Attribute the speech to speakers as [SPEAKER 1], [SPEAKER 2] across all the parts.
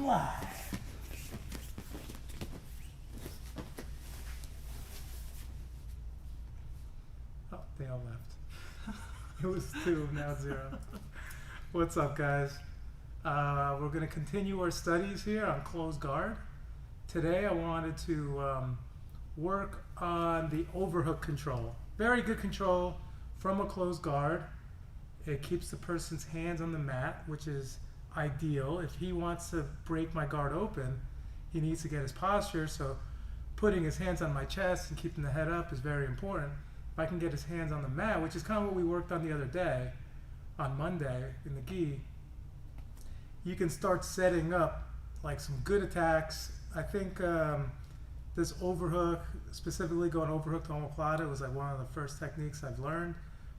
[SPEAKER 1] going live. Oh, they all left. It was 2, now 0. What's up, guys? We're going to continue our studies here on closed guard. Today I wanted to work on the overhook control. Very good control from a closed guard. It keeps the person's hands on the mat, which is ideal. If he wants to break my guard open, he needs to get his posture, so putting his hands on my chest and keeping the head up is very important. If I can get his hands on the mat, which is kind of what we worked on the other day, on Monday in the gi, you can start setting up like some good attacks. I think this overhook, specifically going overhook to omoplata, was like one of the first techniques I've learned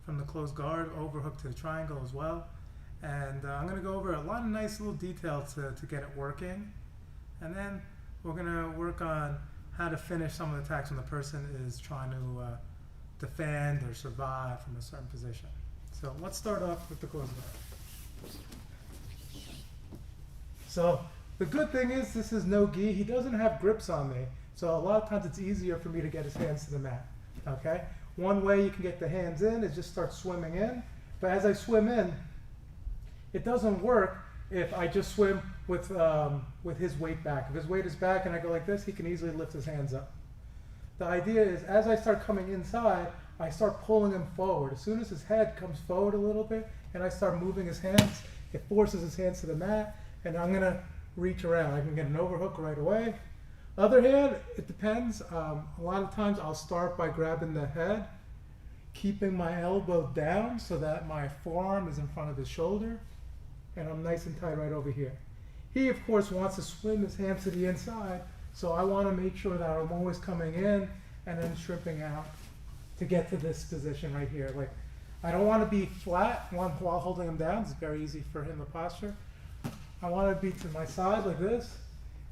[SPEAKER 1] from the closed guard, overhook to the triangle as well. And I'm going to go over a lot of nice little details to get it working. And then we're going to work on how to finish some of the attacks when the person is trying to defend or survive from a certain position. So let's start off with the closed guard. So the good thing is this is no gi. He doesn't have grips on me. So a lot of times it's easier for me to get his hands to the mat. Okay? One way you can get the hands in is just start swimming in. But as I swim in, it doesn't work if I just swim with his weight back. If his weight is back and I go like this, he can easily lift his hands up. The idea is as I start coming inside, I start pulling him forward. As soon as his head comes forward a little bit and I start moving his hands, it forces his hands to the mat, and I'm going to reach around. I can get an overhook right away. Other hand, it depends. A lot of times I'll start by grabbing the head, keeping my elbow down so that my forearm is in front of his shoulder, and I'm nice and tight right over here. He, of course, wants to swim his hands to the inside, so I want to make sure that I'm always coming in and then shrimping out to get to this position right here. Like, I don't want to be flat while holding him down. It's very easy for him to posture. I want to be to my side like this,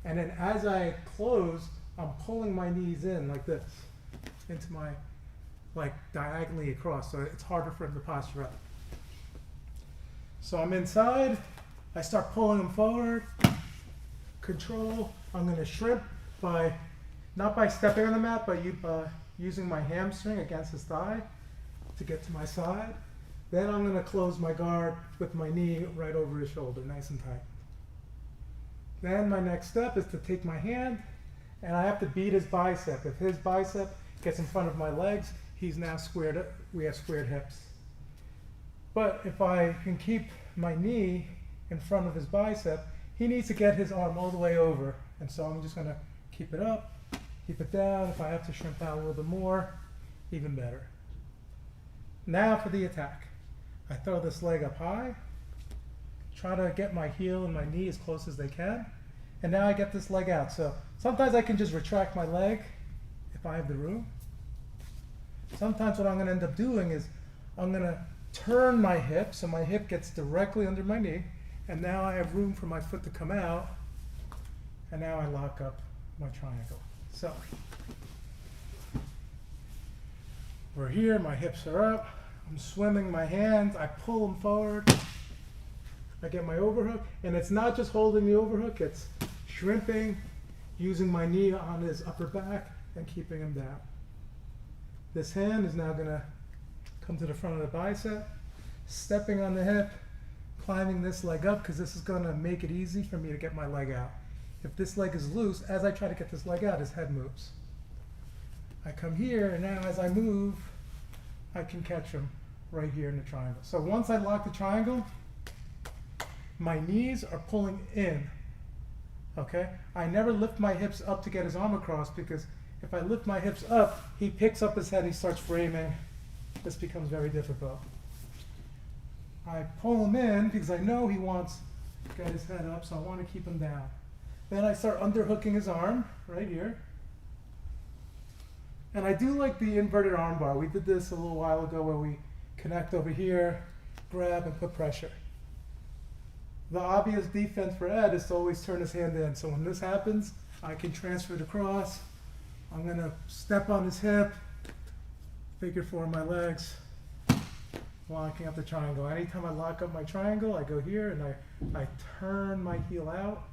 [SPEAKER 1] and then as I close, I'm pulling my knees in like this, into my, like diagonally across, so it's harder for him to posture up. So I'm inside, I start pulling him forward, control. I'm going to shrimp by, not by stepping on the mat, but using my hamstring against his thigh to get to my side. Then I'm going to close my guard with my knee right over his shoulder, nice and tight. Then my next step is to take my hand, and I have to beat his bicep. If his bicep gets in front of my legs, he's now squared up. We have squared hips. But if I can keep my knee in front of his bicep, he needs to get his arm all the way over. And so I'm just going to keep it up, keep it down. If I have to shrimp out a little bit more, even better. Now for the attack. I throw this leg up high, try to get my heel and my knee as close as they can, and now I get this leg out. So sometimes I can just retract my leg if I have the room. Sometimes what I'm going to end up doing is I'm going to turn my hip so my hip gets directly under my knee, and now I have room for my foot to come out, and now I lock up my triangle. So we're here, my hips are up, I'm swimming my hands, I pull them forward, I get my overhook, and it's not just holding the overhook, it's shrimping, using my knee on his upper back and keeping him down. This hand is now going to come to the front of the bicep, stepping on the hip, climbing this leg up, because this is going to make it easy for me to get my leg out. If this leg is loose, as I try to get this leg out, his head moves. I come here, and now as I move, I can catch him right here in the triangle. So once I lock the triangle, my knees are pulling in, okay? I never lift my hips up to get his arm across, because if I lift my hips up, he picks up his head, he starts framing. This becomes very difficult. I pull him in because I know he wants to get his head up, so I want to keep him down. Then I start underhooking his arm right here. And I do like the inverted arm bar. We did this a little while ago where we connect over here, grab, and put pressure. The obvious defense for Ed is to always turn his hand in. So when this happens, I can transfer it across. I'm going to step on his hip, figure four my legs, locking up the triangle. Anytime I lock up my triangle, I go here and I turn my heel out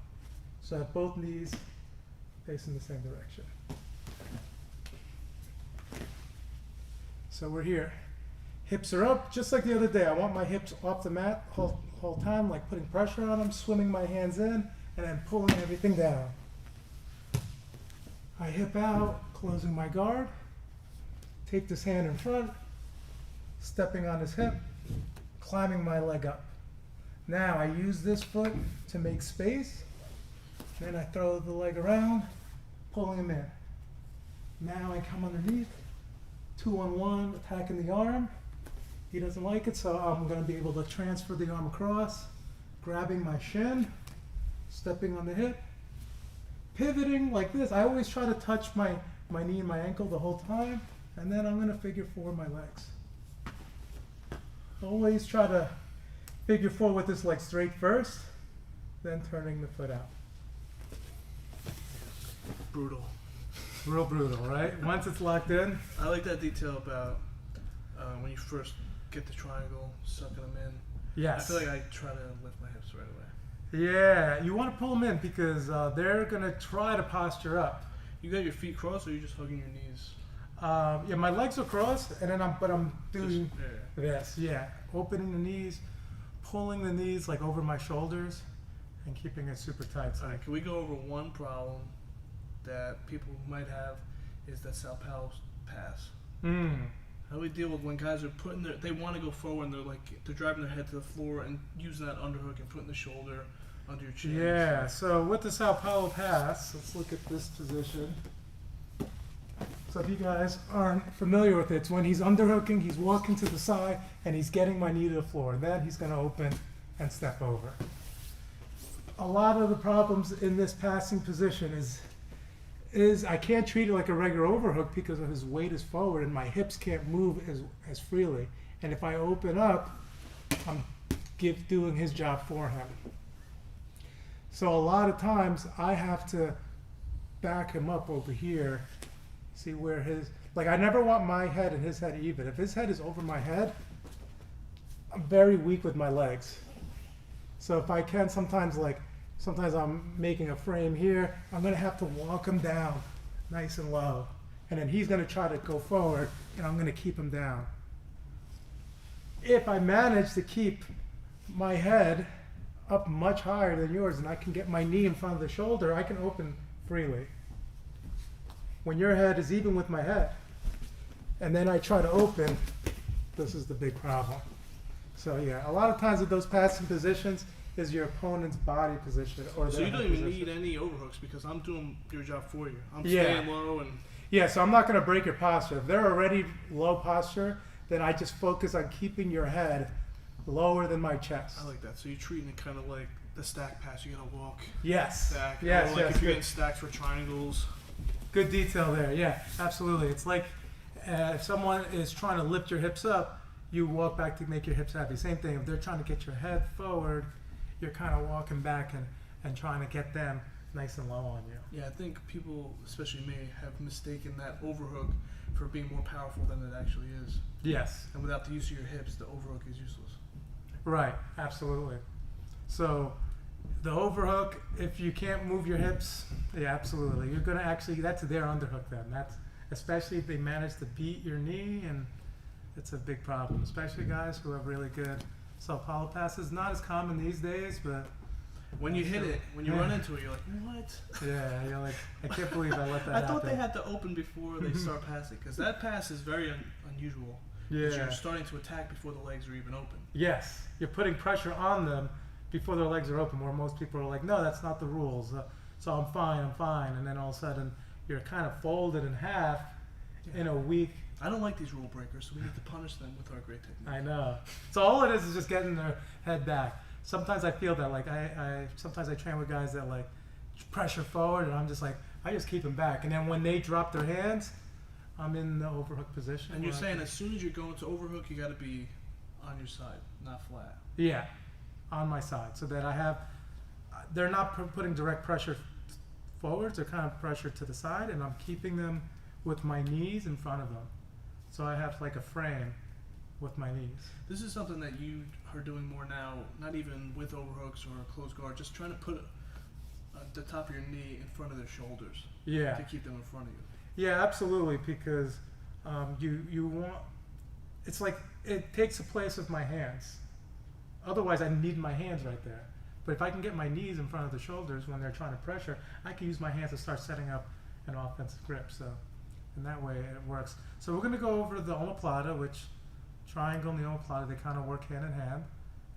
[SPEAKER 1] So I have both knees facing the same direction. So we're here. Hips are up, just like the other day. I want my hips off the mat whole time, like putting pressure on them, swimming my hands in, and then pulling everything down. I hip out, closing my guard, take this hand in front, stepping on his hip, climbing my leg up. Now I use this foot to make space, then I throw the leg around, pulling him in. Now I come underneath, 2-on-1, attacking the arm. He doesn't like it, so I'm going to be able to transfer the arm across, grabbing my shin, stepping on the hip, pivoting like this. I always try to touch my knee and my ankle the whole time, and then I'm going to figure four my legs. Always try to figure four with this leg straight first, then turning the foot out.
[SPEAKER 2] Brutal.
[SPEAKER 1] Real brutal, right? Once it's locked in.
[SPEAKER 2] I like that detail about when you first get the triangle, sucking them in.
[SPEAKER 1] Yes.
[SPEAKER 2] I feel like I try to lift my hips right away.
[SPEAKER 1] Yeah, you want to pull them in because they're going to try to posture up.
[SPEAKER 2] You got your feet crossed, or you just hugging your knees?
[SPEAKER 1] Yeah, my legs are crossed, and then I'm doing
[SPEAKER 2] Just,
[SPEAKER 1] this. Yeah, opening the knees, pulling the knees like over my shoulders, and keeping it super tight. So
[SPEAKER 2] All right, can we go over one problem that people might have is that Sao Paulo pass? How do we deal with when guys are putting they want to go forward and they're driving their head to the floor and using that underhook and putting the shoulder under your chin?
[SPEAKER 1] Yeah, so with the Sao Paulo pass, let's look at this position. So if you guys aren't familiar with it, it's when he's underhooking, he's walking to the side, and he's getting my knee to the floor. Then he's going to open and step over. A lot of the problems in this passing position is I can't treat it like a regular overhook because of his weight is forward and my hips can't move as freely. And if I open up, I'm doing his job for him. So a lot of times I have to back him up over here, see where I never want my head and his head even. If his head is over my head, I'm very weak with my legs. So if I can sometimes I'm making a frame here, I'm going to have to walk him down nice and low. And then he's going to try to go forward, and I'm going to keep him down. If I manage to keep my head up much higher than yours and I can get my knee in front of the shoulder, I can open freely. When your head is even with my head, and then I try to open, this is the big problem. So yeah, a lot of times with those passing positions, is your opponent's body position or
[SPEAKER 2] so
[SPEAKER 1] their
[SPEAKER 2] you don't
[SPEAKER 1] head
[SPEAKER 2] even
[SPEAKER 1] position.
[SPEAKER 2] need any overhooks because I'm doing your job for you. I'm
[SPEAKER 1] Yeah.
[SPEAKER 2] staying low and
[SPEAKER 1] Yeah, so I'm not going to break your posture. If they're already low posture, then I just focus on keeping your head lower than my chest.
[SPEAKER 2] I like that. So you're treating it kind of like the stack pass. You gotta walk
[SPEAKER 1] Yes.
[SPEAKER 2] back.
[SPEAKER 1] Yes,
[SPEAKER 2] or like
[SPEAKER 1] yes,
[SPEAKER 2] if you're
[SPEAKER 1] good.
[SPEAKER 2] getting stacks for triangles.
[SPEAKER 1] Good detail there. Yeah, absolutely. It's like if someone is trying to lift your hips up, you walk back to make your hips heavy. Same thing. If they're trying to get your head forward, you're kind of walking back and trying to get them nice and low on you.
[SPEAKER 2] Yeah, I think people, especially me, have mistaken that overhook for being more powerful than it actually is.
[SPEAKER 1] Yes.
[SPEAKER 2] And without the use of your hips, the overhook is useless.
[SPEAKER 1] Right. Absolutely. So the overhook, if you can't move your hips, yeah, absolutely. You're going to actually, that's their underhook then. That's especially if they manage to beat your knee, and it's a big problem, especially guys who have really good Sao Paulo passes. Not as common these days, but
[SPEAKER 2] When you hit it, when you
[SPEAKER 1] Yeah.
[SPEAKER 2] run into it, you're like, what?
[SPEAKER 1] yeah, you're like, I can't believe I let that
[SPEAKER 2] I
[SPEAKER 1] happen.
[SPEAKER 2] thought they had to open before they start passing, because that pass is very unusual. 'Cause
[SPEAKER 1] Yeah.
[SPEAKER 2] You're starting to attack before the legs are even open.
[SPEAKER 1] Yes, you're putting pressure on them before their legs are open, where most people are like, no, that's not the rules. So I'm fine. And then all of a sudden, you're kind of folded in half in a weak.
[SPEAKER 2] I don't like these rule breakers, so we need to punish them with our great technique.
[SPEAKER 1] I know. So all it is just getting their head back. Sometimes I feel that, like, sometimes I train with guys that, like, pressure forward, and I'm just like, I just keep them back. And then when they drop their hands, I'm in the overhook position.
[SPEAKER 2] And you're
[SPEAKER 1] where I
[SPEAKER 2] saying
[SPEAKER 1] can-
[SPEAKER 2] as soon as you're going to overhook, you got to be on your side, not flat.
[SPEAKER 1] Yeah, on my side, so that I have, they're not putting direct pressure forwards, they're kind of pressure to the side, and I'm keeping them with my knees in front of them. So I have like a frame with my knees.
[SPEAKER 2] This is something that you are doing more now, not even with overhooks or closed guard, just trying to put the top of your knee in front of their shoulders
[SPEAKER 1] Yeah.
[SPEAKER 2] to keep them in front of you.
[SPEAKER 1] Yeah, absolutely, because you want, it's like it takes the place of my hands. Otherwise, I need my hands right there. But if I can get my knees in front of the shoulders when they're trying to pressure, I can use my hands to start setting up an offensive grip. So, in that way, it works. So we're going to go over the omoplata, which triangle and the omoplata, they kind of work hand in hand.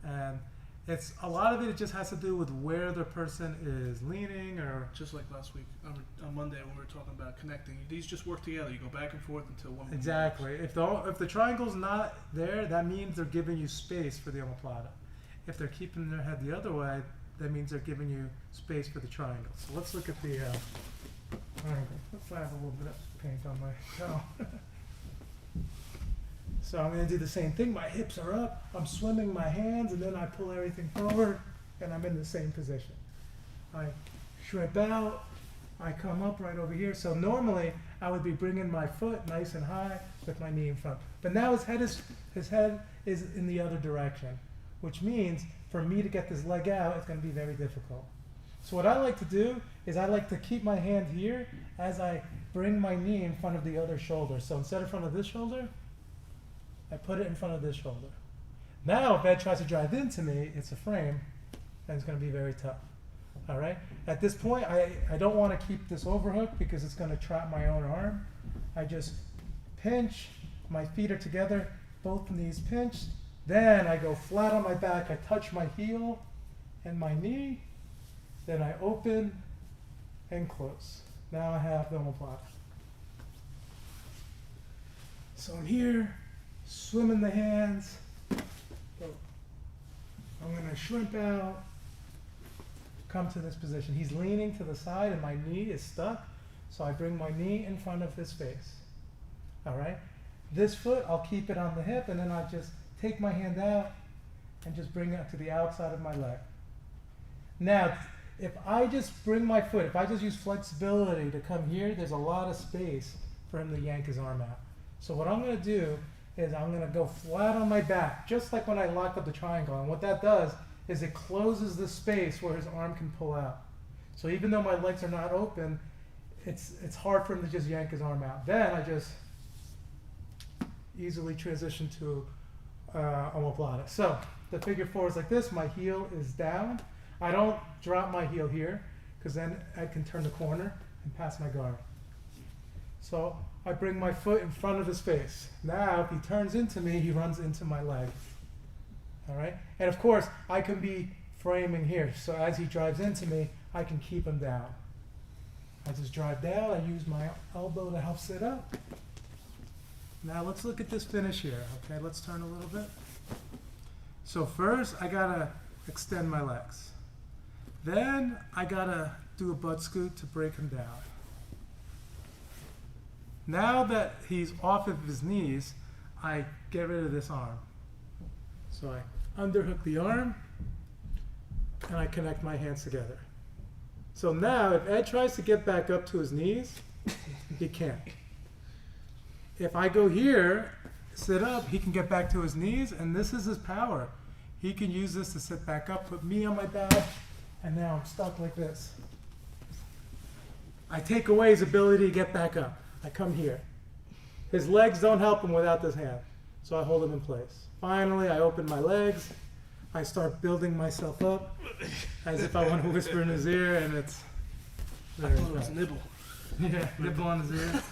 [SPEAKER 1] And it's a lot of it just has to do with where the person is leaning, or
[SPEAKER 2] Just like last week on Monday when we were talking about connecting, these just work together. You go back and forth until one.
[SPEAKER 1] exactly. If the triangle's not there, that means they're giving you space for the omoplata. If they're keeping their head the other way, that means they're giving you space for the triangle. So let's look at the triangle. Looks like I have a little bit of paint on my towel. So I'm going to do the same thing. My hips are up. I'm swimming my hands, and then I pull everything forward, and I'm in the same position. I shrimp out. I come up right over here. So normally I would be bringing my foot nice and high with my knee in front. But now his head is in the other direction, which means for me to get this leg out, it's going to be very difficult. So what I like to do is I like to keep my hand here as I bring my knee in front of the other shoulder. So instead of in front of this shoulder, I put it in front of this shoulder. Now if Ed tries to drive into me, it's a frame, and it's going to be very tough. All right? At this point, I don't want to keep this overhook because it's going to trap my own arm. I just pinch, my feet are together, both knees pinched. Then I go flat on my back, I touch my heel and my knee, then I open and close. Now I have the omoplata. So I'm here, swimming the hands. I'm going to shrimp out, come to this position. He's leaning to the side and my knee is stuck, so I bring my knee in front of his face. All right? This foot, I'll keep it on the hip, and then I just take my hand out and just bring it to the outside of my leg. Now, if I just bring my foot, if I just use flexibility to come here, there's a lot of space for him to yank his arm out. So what I'm going to do is I'm going to go flat on my back, just like when I lock up the triangle. And what that does is it closes the space where his arm can pull out. So even though my legs are not open, it's hard for him to just yank his arm out. Then I just easily transition to omoplata. So the figure four is like this. My heel is down. I don't drop my heel here because then I can turn the corner and pass my guard. So I bring my foot in front of his face. Now if he turns into me, he runs into my leg. All right? And of course, I can be framing here. So as he drives into me, I can keep him down. I just drive down. I use my elbow to help sit up. Now let's look at this finish here. Okay, let's turn a little bit. So first, I gotta extend my legs. Then I gotta do a butt scoot to break him down. Now that he's off of his knees, I get rid of this arm. So I underhook the arm, and I connect my hands together. So now, if Ed tries to get back up to his knees, he can't. If I go here, sit up, he can get back to his knees, and this is his power. He can use this to sit back up, put me on my back, and now I'm stuck like this. I take away his ability to get back up. I come here. His legs don't help him without this hand, so I hold him in place. Finally, I open my legs. I start building myself up as if I want to whisper in his ear, and it's
[SPEAKER 2] I thought it was nibble.
[SPEAKER 1] Yeah, nibble on his ear.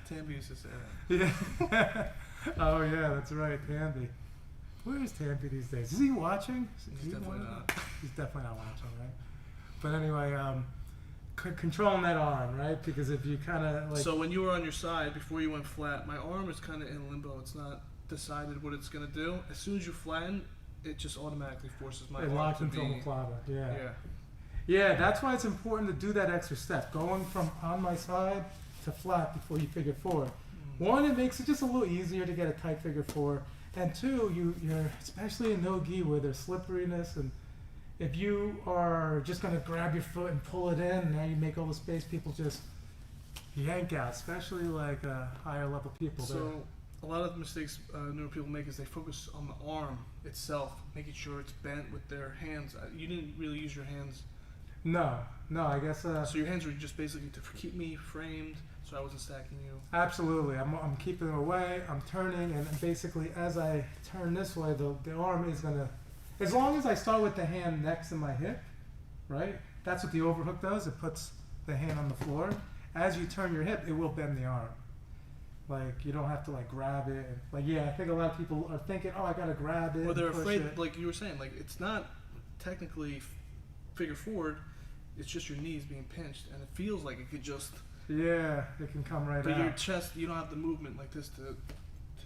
[SPEAKER 2] Tamby used to say that.
[SPEAKER 1] Yeah. Oh yeah, that's right, Tamby. Where is Tamby these days? Is he watching?
[SPEAKER 2] He's definitely not.
[SPEAKER 1] He's definitely not watching, right? But anyway, controlling that arm, right? Because if you kind of like.
[SPEAKER 2] So when you were on your side before you went flat, my arm is kind of in limbo. It's not decided what it's gonna do. As soon as you flatten, it just automatically forces my arm
[SPEAKER 1] locked
[SPEAKER 2] to
[SPEAKER 1] into
[SPEAKER 2] be.
[SPEAKER 1] omoplata. Yeah.
[SPEAKER 2] Yeah.
[SPEAKER 1] Yeah, that's why it's important to do that extra step, going from on my side to flat before you figure four. One, it makes it just a little easier to get a tight figure four, and two, you're especially in no-gi where there's slipperiness, and if you are just going to grab your foot and pull it in, and now you make all the space, people just yank out, especially like higher level people.
[SPEAKER 2] So a lot of the mistakes newer people make is they focus on the arm itself, making sure it's bent with their hands. You didn't really use your hands
[SPEAKER 1] No, I guess.
[SPEAKER 2] So your hands were just basically to keep me framed, so I wasn't stacking you.
[SPEAKER 1] Absolutely. I'm keeping it away. I'm turning, and basically, as I turn this way, the arm is gonna. As long as I start with the hand next to my hip, right? That's what the overhook does. It puts the hand on the floor. As you turn your hip, it will bend the arm. Like, you don't have to like grab it. Like, yeah, I think a lot of people are thinking, oh, I gotta grab it.
[SPEAKER 2] Or they're
[SPEAKER 1] and push
[SPEAKER 2] afraid,
[SPEAKER 1] it.
[SPEAKER 2] like you were saying, like it's not technically figure forward. It's just your knees being pinched, and it feels like it could just.
[SPEAKER 1] Yeah, it can come right
[SPEAKER 2] But
[SPEAKER 1] out.
[SPEAKER 2] your chest, you don't have the movement like this to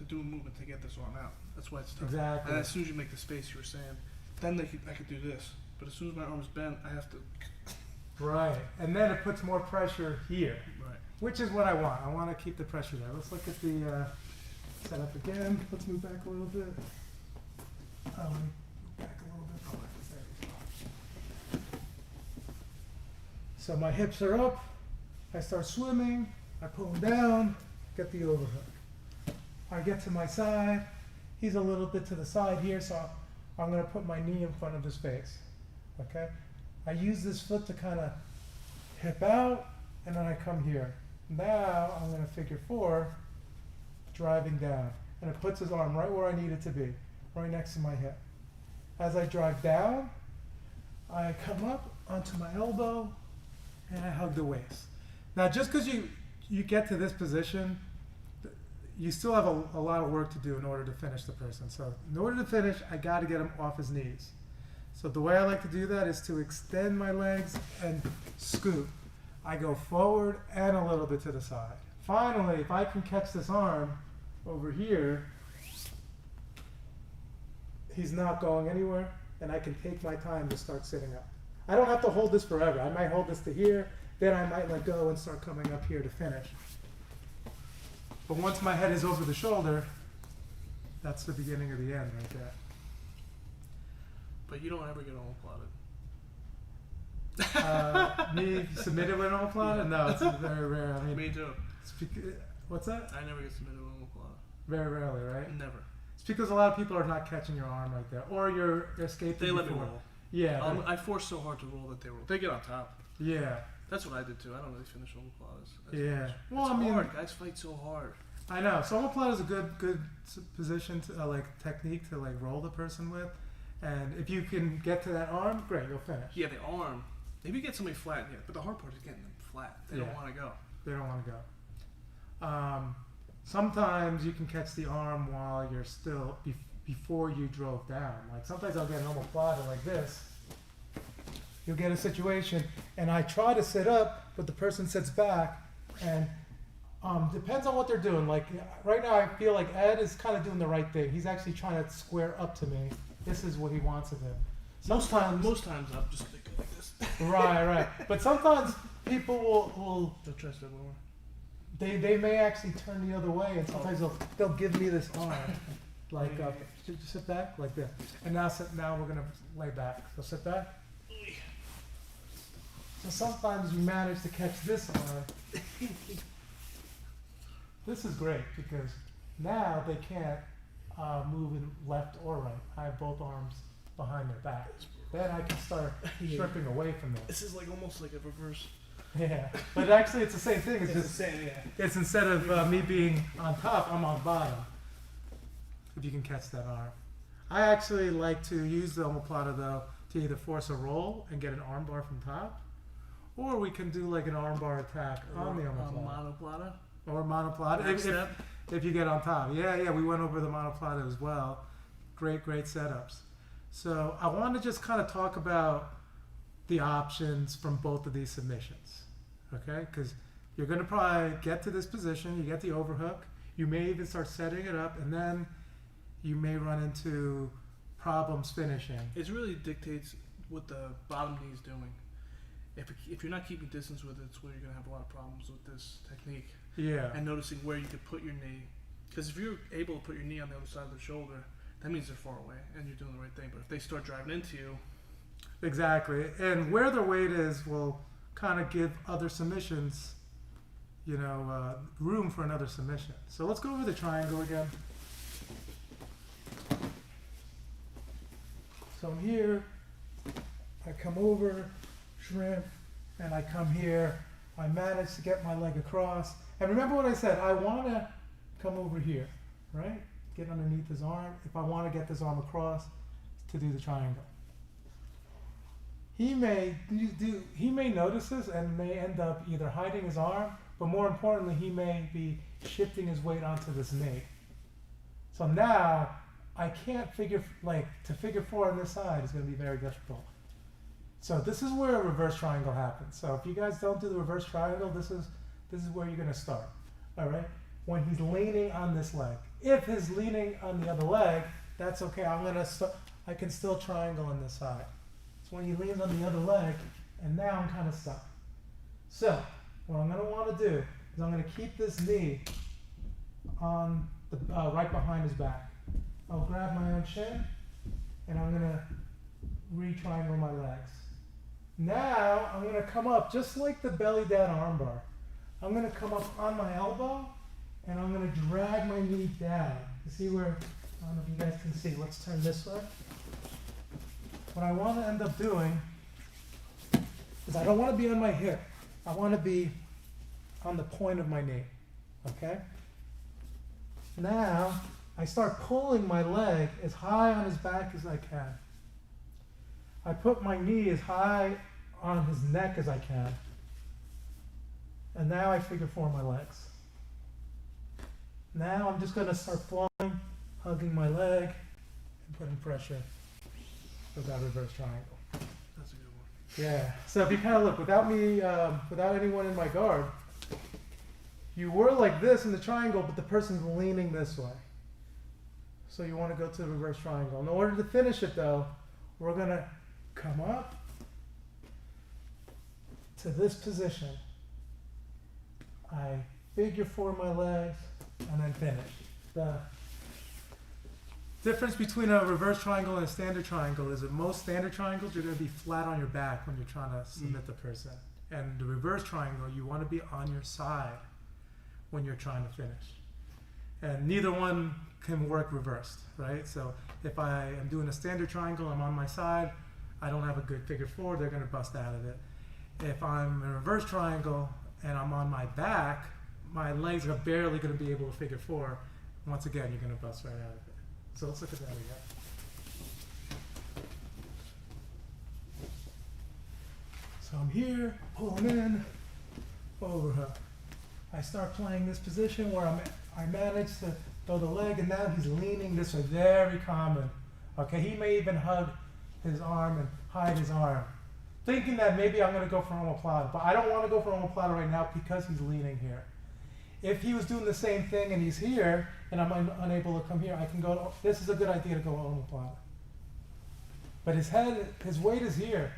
[SPEAKER 2] do a movement to get this arm out. That's why it's tough.
[SPEAKER 1] Exactly.
[SPEAKER 2] And as soon as you make the space, you were saying, then I could do this. But as soon as my arm's bent, I have to.
[SPEAKER 1] Right, and then it puts more pressure here,
[SPEAKER 2] Right.
[SPEAKER 1] which is what I want. I want to keep the pressure there. Let's look at the setup again. Let's move back a little bit. Let me move back a little bit. Oh, there we go. So my hips are up. I start swimming. I pull him down. Get the overhook. I get to my side. He's a little bit to the side here, so I'm going to put my knee in front of his face. Okay? I use this foot to kind of hip out, and then I come here. Now I'm going to figure 4, driving down. And it puts his arm right where I need it to be, right next to my hip. As I drive down, I come up onto my elbow, and I hug the waist. Now, just because you get to this position, you still have a lot of work to do in order to finish the person. So in order to finish, I got to get him off his knees. So the way I like to do that is to extend my legs and scoot. I go forward and a little bit to the side. Finally, if I can catch this arm over here, he's not going anywhere, and I can take my time to start sitting up. I don't have to hold this forever. I might hold this to here, then I might let go and start coming up here to finish. But once my head is over the shoulder, that's the beginning of the end right there.
[SPEAKER 2] But you don't ever get omoplated.
[SPEAKER 1] Me submitted with an omoplata?
[SPEAKER 2] Yeah.
[SPEAKER 1] No, it's very rare. I mean,
[SPEAKER 2] Me too.
[SPEAKER 1] What's that?
[SPEAKER 2] I never get submitted with omoplata.
[SPEAKER 1] Very rarely, right?
[SPEAKER 2] Never.
[SPEAKER 1] It's because a lot of people are not catching your arm right there, or you're escaping.
[SPEAKER 2] They let me
[SPEAKER 1] before.
[SPEAKER 2] roll.
[SPEAKER 1] Yeah.
[SPEAKER 2] I force so hard to roll that they roll. They get on top.
[SPEAKER 1] Yeah.
[SPEAKER 2] That's what I did too. I don't really finish omoplatas.
[SPEAKER 1] Yeah.
[SPEAKER 2] Well, it's hard. Guys fight so hard.
[SPEAKER 1] I know. So omoplata is a good position to like technique to like roll the person with, and if you can get to that arm, great, you'll finish.
[SPEAKER 2] Yeah, the arm. Maybe you get somebody flat, yeah, but the hard part is getting them flat. They don't want to go.
[SPEAKER 1] They don't want to go. Sometimes you can catch the arm while you're still before you drove down. Like sometimes I'll get an omoplata like this. You'll get a situation, and I try to sit up, but the person sits back, and depends on what they're doing. Like right now, I feel like Ed is kind of doing the right thing. He's actually trying to square up to me. This is what he wants to do.
[SPEAKER 2] Most times I'm just thinking like this.
[SPEAKER 1] Right. But sometimes people will
[SPEAKER 2] They'll try to lower.
[SPEAKER 1] they may actually turn the other way, and sometimes they'll give me this arm, like just sit back like this. And now we're gonna lay back. So sit back. So sometimes you manage to catch this arm. This is great because now they can't move in left or right. I have both arms behind their back. Then I can start stripping away from them.
[SPEAKER 2] This is like almost like a reverse.
[SPEAKER 1] Yeah, but actually it's the same thing. It's just
[SPEAKER 2] the same, yeah.
[SPEAKER 1] it's instead of me being on top, I'm on bottom. If you can catch that arm. I actually like to use the omoplata though to either force a roll and get an arm bar from top, or we can do like an arm bar attack on the omoplata.
[SPEAKER 2] Monoplata.
[SPEAKER 1] Or monoplata.
[SPEAKER 2] Next step.
[SPEAKER 1] If you get on top. Yeah, we went over the monoplata as well. Great setups. So I want to just kind of talk about the options from both of these submissions. Okay? Because you're going to probably get to this position, you get the overhook, you may even start setting it up, and then you may run into problems finishing.
[SPEAKER 2] It really dictates what the bottom knee is doing. If you're not keeping distance with it, it's where you're going to have a lot of problems with this technique.
[SPEAKER 1] Yeah.
[SPEAKER 2] And noticing where you could put your knee. Because if you're able to put your knee on the other side of the shoulder, that means they're far away and you're doing the right thing. But if they start driving into you...
[SPEAKER 1] Exactly. And where their weight is will kind of give other submissions, room for another submission. So let's go over the triangle again. So I'm here, I come over, shrimp, and I come here. I manage to get my leg across. And remember what I said, I want to come over here, right? Get underneath his arm. If I want to get this arm across to do the triangle. He may notice this and may end up either hiding his arm, but more importantly, he may be shifting his weight onto this knee. So now I can't figure four on this side is going to be very difficult. So this is where a reverse triangle happens. So if you guys don't do the reverse triangle, this is where you're going to start. All right. When he's leaning on this leg. If he's leaning on the other leg, that's okay. I can still triangle on this side. So when he leans on the other leg, and now I'm kind of stuck. So what I'm going to want to do is I'm going to keep this knee on the right behind his back. I'll grab my own shin, and I'm going to re-triangle my legs. Now I'm going to come up just like the belly down armbar. I'm going to come up on my elbow, and I'm going to drag my knee down. You see where, I don't know if you guys can see. Let's turn this way. What I want to end up doing is I don't want to be on my hip. I want to be on the point of my knee. Okay? Now, I start pulling my leg as high on his back as I can. I put my knee as high on his neck as I can. And now I figure four my legs. Now I'm just going to start flowing, hugging my leg, and putting pressure with that reverse triangle.
[SPEAKER 2] That's a good one.
[SPEAKER 1] Yeah. So if you kind of look, without me, without anyone in my guard, you were like this in the triangle, but the person's leaning this way. So you want to go to the reverse triangle. In order to finish it though, we're going to come up to this position. I figure four my legs and then finish. The difference between a reverse triangle and a standard triangle is that most standard triangles you're going to be flat on your back when you're trying to submit the person. And the reverse triangle, you want to be on your side when you're trying to finish. And neither one can work reversed, right? So if I am doing a standard triangle, I'm on my side, I don't have a good figure four, they're going to bust out of it. If I'm in a reverse triangle and I'm on my back, my legs are barely going to be able to figure four. Once again, you're going to bust right out of it. So let's look at that again. So I'm here, pulling in, overhook. I start playing this position where I manage to throw the leg, and now he's leaning this way. Very common. Okay, he may even hug his arm and hide his arm, thinking that maybe I'm going to go for omoplata, but I don't want to go for omoplata right now because he's leaning here. If he was doing the same thing and he's here, and I'm unable to come here, I can go, this is a good idea to go omoplata. But his weight is here.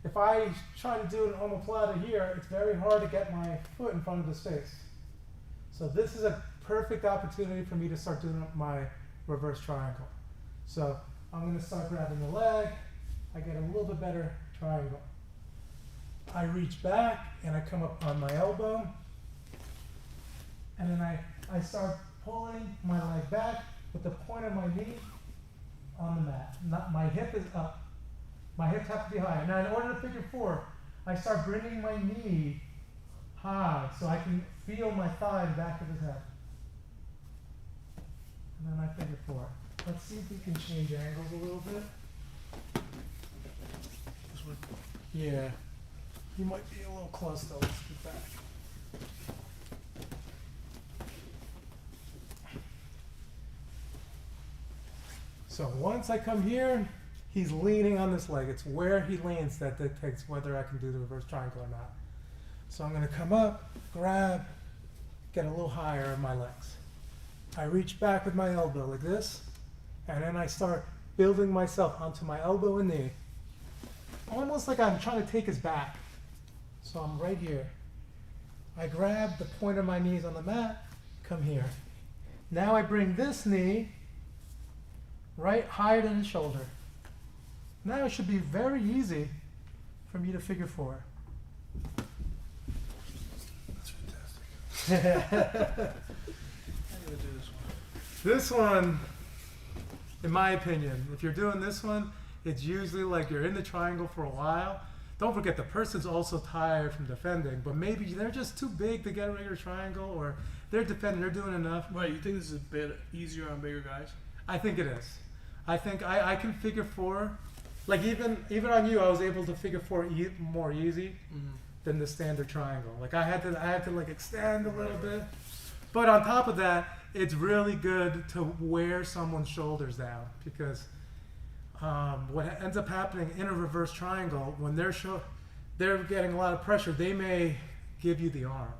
[SPEAKER 1] If I try to do an omoplata here, it's very hard to get my foot in front of his face. So this is a perfect opportunity for me to start doing my reverse triangle. So I'm going to start grabbing the leg. I get a little bit better triangle. I reach back and I come up on my elbow. And then I start pulling my leg back with the point of my knee on the mat. My hip is up. My hips have to be high. Now in order to figure four, I start bringing my knee high so I can feel my thigh in the back of his head. And then I figure four. Let's see if we can change angles a little bit.
[SPEAKER 2] This way.
[SPEAKER 1] Yeah. You might be a little close though. Let's get back. So once I come here, he's leaning on this leg. It's where he leans that dictates whether I can do the reverse triangle or not. So I'm going to come up, grab, get a little higher in my legs. I reach back with my elbow like this, and then I start building myself onto my elbow and knee. Almost like I'm trying to take his back. So I'm right here. I grab the point of my knees on the mat, come here. Now I bring this knee right higher than his shoulder. Now it should be very easy for me to figure four.
[SPEAKER 2] That's fantastic. I'm going to do this one.
[SPEAKER 1] This one, in my opinion, if you're doing this one, it's usually like you're in the triangle for a while, don't forget the person's also tired from defending, but maybe they're just too big to get a regular triangle, or they're defending, they're doing enough.
[SPEAKER 2] Right, you think this is a bit easier on bigger guys?
[SPEAKER 1] I think it is. I think I can figure four. Like even on you, I was able to figure four more easy than the standard triangle. Like I had to like extend a little bit. But on top of that, it's really good to wear someone's shoulders down, because what ends up happening in a reverse triangle, when they're getting a lot of pressure, they may give you the arm,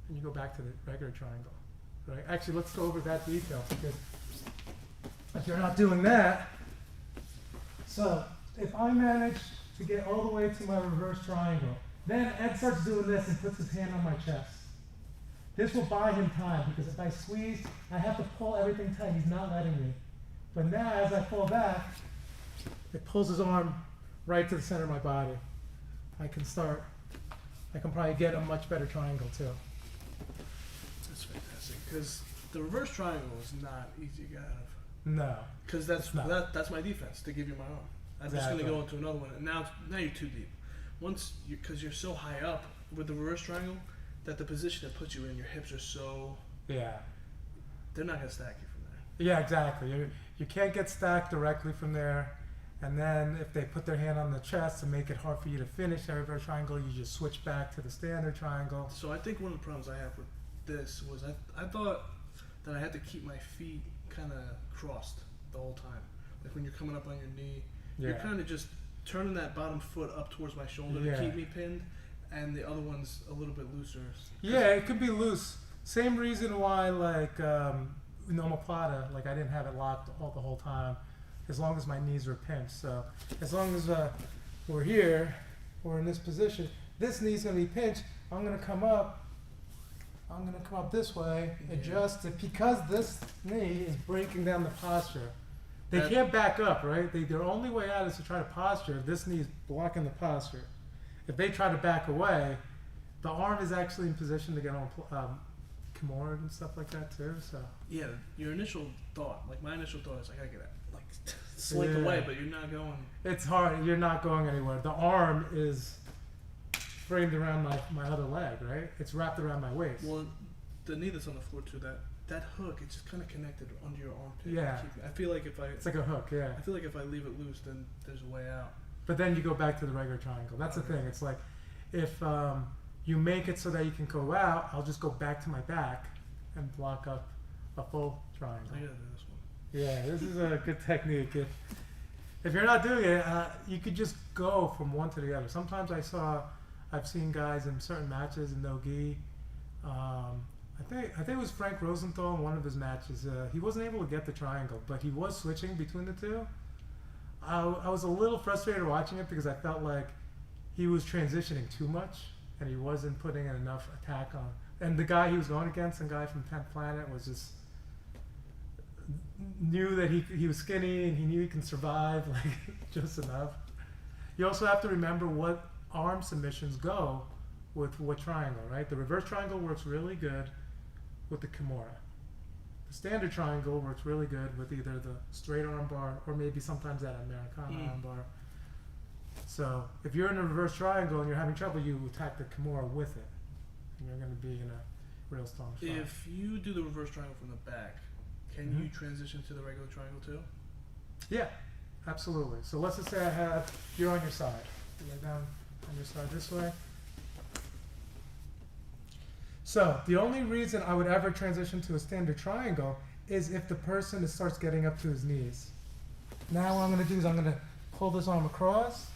[SPEAKER 1] and you go back to the regular triangle. Right? Actually, let's go over that detail, because if you're not doing that, so if I manage to get all the way to my reverse triangle, then Ed starts doing this and puts his hand on my chest. This will buy him time, because if I squeeze, I have to pull everything tight. He's not letting me. But now, as I pull back, it pulls his arm right to the center of my body. I can probably get a much better triangle too.
[SPEAKER 2] That's fantastic, because the reverse triangle is not easy to get out of.
[SPEAKER 1] No.
[SPEAKER 2] Because that's my defense, to give you my arm. I'm just going to go into another one, and now you're too deep. Because you're so high up with the reverse triangle, that the position it puts you in, your hips are so...
[SPEAKER 1] Yeah.
[SPEAKER 2] They're not going to stack you from there.
[SPEAKER 1] Yeah, exactly. You can't get stacked directly from there. And then if they put their hand on the chest to make it hard for you to finish that reverse triangle, you just switch back to the standard triangle.
[SPEAKER 2] So I think one of the problems I have with this was I thought that I had to keep my feet kind of crossed the whole time. Like when you're coming up on your knee, you're kind of just turning that bottom foot up towards my shoulder to keep me pinned, and the other one's a little bit looser.
[SPEAKER 1] Yeah, it could be loose. Same reason why, like, in omoplata, like I didn't have it locked the whole time, as long as my knees were pinched. So as long as we're here, we're in this position, this knee's going to be pinched, I'm going to come up this way, adjust it, because this knee is breaking down the posture. They can't back up, right? Their only way out is to try to posture. This knee is blocking the posture. If they try to back away, the arm is actually in position to get on Kimura and stuff like that too. So
[SPEAKER 2] yeah, your initial thought, like my initial thought is I gotta get that, like slink away, but you're not going.
[SPEAKER 1] It's hard. You're not going anywhere. The arm is framed around my other leg, right? It's wrapped around my waist.
[SPEAKER 2] Well, the knee that's on the floor too, that hook, it's just kind of connected under your armpit.
[SPEAKER 1] Yeah.
[SPEAKER 2] I feel like
[SPEAKER 1] it's like a hook. Yeah.
[SPEAKER 2] I feel like if I leave it loose, then there's a way out.
[SPEAKER 1] But then you go back to the regular triangle. That's the thing. It's like if you make it so that you can go out, I'll just go back to my back and block up a full triangle.
[SPEAKER 2] I gotta do this one.
[SPEAKER 1] Yeah, this is a good technique. If you're not doing it, you could just go from one to the other. Sometimes I've seen guys in certain matches in no-gi. I think it was Frank Rosenthal in one of his matches. He wasn't able to get the triangle, but he was switching between the two. I was a little frustrated watching it, because I felt like he was transitioning too much and he wasn't putting in enough attack on. And the guy he was going against, the guy from 10th Planet, was just knew that he was skinny and he knew he can survive like just enough. You also have to remember what arm submissions go with what triangle, right? The reverse triangle works really good with the Kimura. The standard triangle works really good with either the straight arm bar or maybe sometimes that Americana arm bar. So if you're in a reverse triangle and you're having trouble, you attack the Kimura with it, and you're going to be in a real strong spot.
[SPEAKER 2] If you do the reverse triangle from the back, can you transition to the regular triangle too?
[SPEAKER 1] Yeah, absolutely. So let's just say you're on your side. You lay down on your side this way. So the only reason I would ever transition to a standard triangle is if the person starts getting up to his knees. Now what I'm going to do is I'm going to pull this arm across,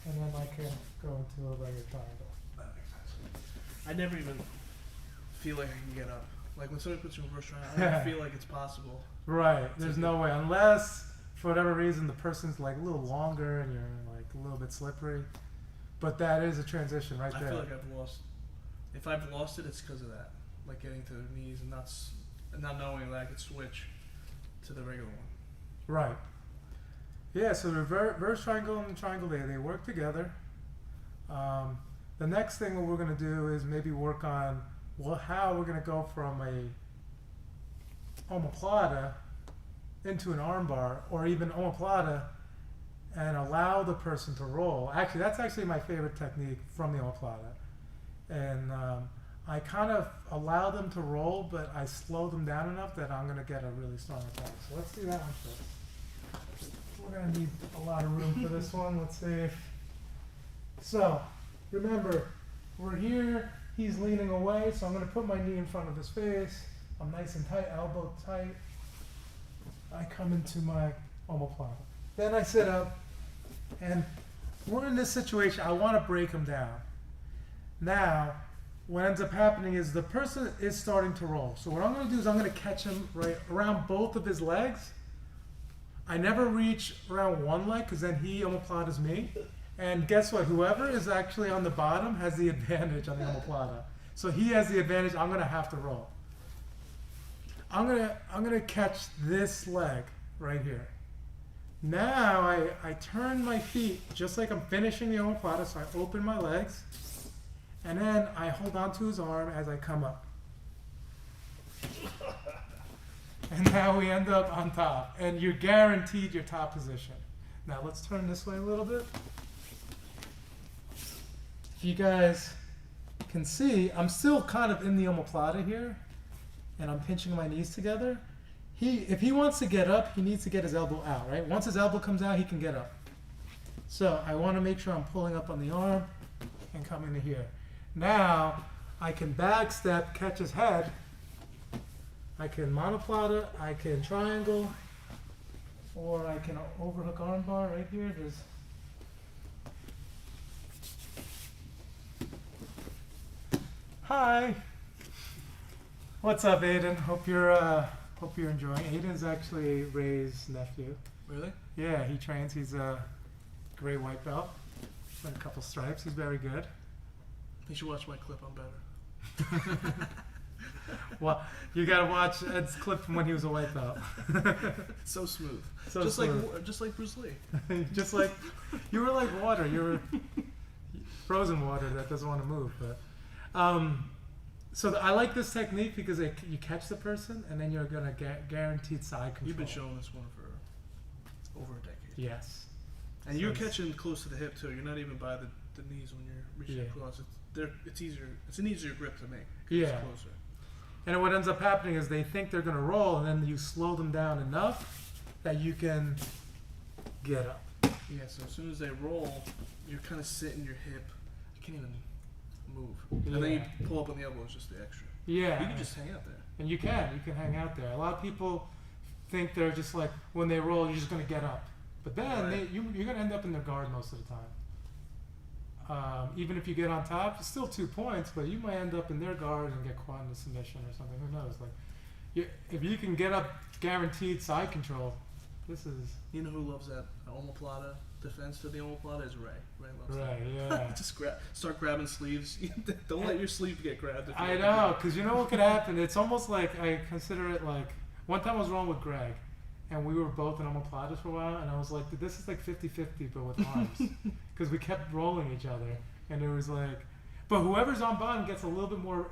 [SPEAKER 1] and then I can go into a regular triangle.
[SPEAKER 2] That makes sense. I never even feel like I can get up. Like when somebody puts you in reverse triangle, I don't feel like it's possible.
[SPEAKER 1] Right. There's no way, unless for whatever reason the person's like a little longer and you're like a little bit slippery. But that is a transition right there.
[SPEAKER 2] I feel like I've lost. If I've lost it, it's because of that. Like getting to the knees and not knowing that I could switch to the regular one.
[SPEAKER 1] Right. Yeah, so the reverse triangle and the triangle, they work together. The next thing what we're going to do is maybe work on how we're going to go from a omoplata into an armbar, or even omoplata and allow the person to roll. Actually, that's actually my favorite technique from the omoplata. And I kind of allow them to roll, but I slow them down enough that I'm going to get a really strong attack. So let's do that one first. We're going to need a lot of room for this one. Let's see if... So, remember, we're here. He's leaning away, so I'm going to put my knee in front of his face. I'm nice and tight, elbow tight. I come into my omoplata. Then I sit up, and we're in this situation. I want to break him down. Now, what ends up happening is the person is starting to roll. So what I'm going to do is I'm going to catch him right around both of his legs. I never reach around one leg because then he omoplatas me. And guess what? Whoever is actually on the bottom has the advantage on the omoplata. So he has the advantage. I'm going to have to roll. I'm gonna catch this leg right here. Now I turn my feet just like I'm finishing the omoplata, so I open my legs, and then I hold onto his arm as I come up. And now we end up on top, and you're guaranteed your top position. Now let's turn this way a little bit. If you guys can see, I'm still kind of in the omoplata here, and I'm pinching my knees together. If he wants to get up, he needs to get his elbow out, right? Once his elbow comes out, he can get up. So I want to make sure I'm pulling up on the arm and coming to here. Now I can back step, catch his head. I can monoplata, I can triangle, or I can overhook armbar right here. Hi. What's up, Aiden? Hope you're enjoying. Aiden's actually Ray's nephew.
[SPEAKER 2] Really?
[SPEAKER 1] Yeah, he trains. He's a gray white belt, with a couple stripes. He's very good.
[SPEAKER 2] You should watch my clip. I'm better.
[SPEAKER 1] Well, you gotta watch Ed's clip from when he was a white belt.
[SPEAKER 2] So smooth.
[SPEAKER 1] So
[SPEAKER 2] just
[SPEAKER 1] smooth.
[SPEAKER 2] just like Bruce Lee.
[SPEAKER 1] Just like you were like water. You were frozen water that doesn't want to move. But so I like this technique because you catch the person and then you're gonna get guaranteed side control.
[SPEAKER 2] You've been showing this one for over a decade.
[SPEAKER 1] Yes.
[SPEAKER 2] And you're catching close to the hip too. You're not even by the knees when you're reaching across. It's easier. It's an easier grip to make.
[SPEAKER 1] Yeah.
[SPEAKER 2] It's closer.
[SPEAKER 1] And what ends up happening is they think they're gonna roll, and then you slow them down enough that you can get up.
[SPEAKER 2] Yeah. So as soon as they roll, you're kind of sitting your hip. You can't even move.
[SPEAKER 1] Yeah.
[SPEAKER 2] And then you pull up on the elbow. It's just the extra.
[SPEAKER 1] Yeah.
[SPEAKER 2] You can just hang out there.
[SPEAKER 1] And you can hang out there. A lot of people think they're just like, when they roll, you're just gonna get up. But then you're gonna end up in their guard most of the time. Even if you get on top, it's still 2 points, but you might end up in their guard and get caught in a submission or something. Who knows? Like, if you can get up guaranteed side control, this is.
[SPEAKER 2] You know who loves that omoplata defense to the omoplata is Ray. Ray loves that.
[SPEAKER 1] Right, yeah.
[SPEAKER 2] Just start grabbing sleeves. Don't let your sleeve get grabbed.
[SPEAKER 1] I know, because you know what could happen? It's almost like I consider it like one time I was wrong with Greg, and we were both in omoplatas for a while, and I was like, this is like 50-50, but with arms. Because we kept rolling each other, and it was like, but whoever's on bottom gets a little bit more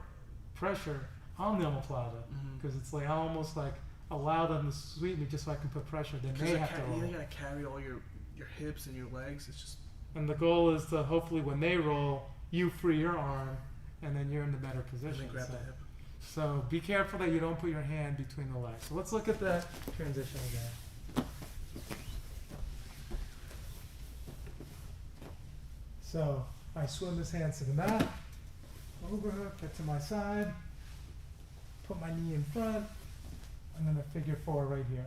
[SPEAKER 1] pressure on the omoplata, because it's like I almost like allow them to sweep me just so I can put pressure. Then they have to roll.
[SPEAKER 2] You gotta carry all your hips and your legs. It's just.
[SPEAKER 1] And the goal is to hopefully when they roll, you free your arm, and then you're in the better position.
[SPEAKER 2] And then grab the hip.
[SPEAKER 1] So be careful that you don't put your hand between the legs. So let's look at that transition again. So I swim his hands to the mat, overhook, get to my side, put my knee in front, I'm gonna figure 4 right here.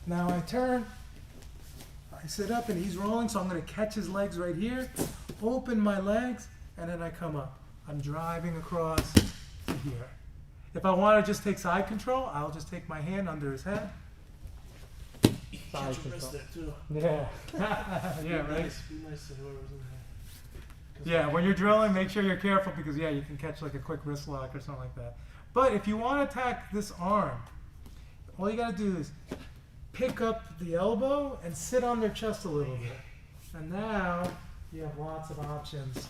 [SPEAKER 1] Now I turn, I sit up and he's rolling, so I'm gonna catch his legs right here, open my legs, and then I come up. I'm driving across to here. If I want to just take side control, I'll just take my hand under his head. Side control.
[SPEAKER 2] There too.
[SPEAKER 1] Yeah. Yeah, right?
[SPEAKER 2] Be nice to whoever's in there.
[SPEAKER 1] Yeah, when you're drilling, make sure you're careful because, yeah, you can catch like a quick wrist lock or something like that. But if you want to attack this arm, all you got to do is pick up the elbow and sit on their chest a little bit. And now you have lots of options.